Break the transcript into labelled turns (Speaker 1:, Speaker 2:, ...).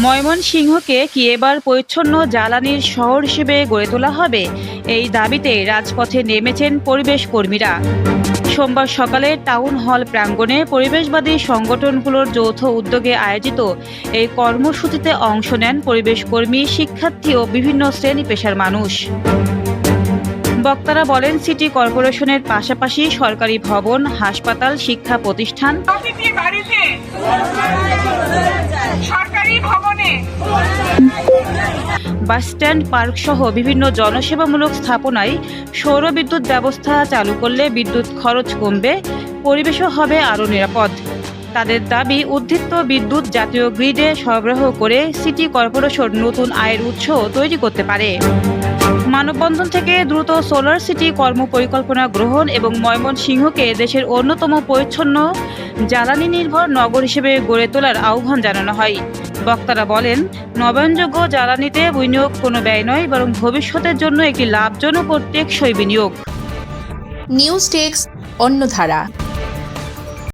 Speaker 1: ময়মনসিংহকে কি এবার পরিচ্ছন্ন জ্বালানির শহর হিসেবে গড়ে তোলা হবে? এই দাবিতে রাজপথে নেমেছেন পরিবেশ কর্মীরা। সোমবার সকালে টাউন হল প্রাঙ্গণে পরিবেশবাদী সংগঠনগুলোর যৌথ উদ্যোগে আয়োজিত এই কর্মসূচিতে অংশ নেন পরিবেশ কর্মী, শিক্ষার্থী ও বিভিন্ন শ্রেণী পেশার মানুষ। বক্তারা বলেন, সিটি কর্পোরেশনের পাশাপাশি সরকারি ভবন, হাসপাতাল, শিক্ষা প্রতিষ্ঠান, বাসস্ট্যান্ড, পার্ক সহ বিভিন্ন জনসেবামূলক স্থাপনায় সৌর বিদ্যুৎ ব্যবস্থা চালু করলে বিদ্যুৎ খরচ কমবে, পরিবেশও হবে আরও নিরাপদ। তাদের দাবি, উদ্বৃত্ত বিদ্যুৎ জাতীয় গ্রিডে সরবরাহ করে সিটি কর্পোরেশন নতুন আয়ের উৎস তৈরি করতে পারে। মানববন্ধন থেকে দ্রুত সোলার সিটি কর্মপরিকল্পনা গ্রহণ এবং ময়মনসিংহকে দেশের অন্যতম পরিচ্ছন্ন জ্বালানি নির্ভর নগর হিসেবে গড়ে তোলার আহ্বান জানানো হয়। বক্তারা বলেন, নবায়নযোগ্য জ্বালানিতে বিনিয়োগ কোনো ব্যয় নয়, বরং ভবিষ্যতের জন্য একটি লাভজনক ও টেকসই বিনিয়োগ।
Speaker 2: News desk, অন্যধারা।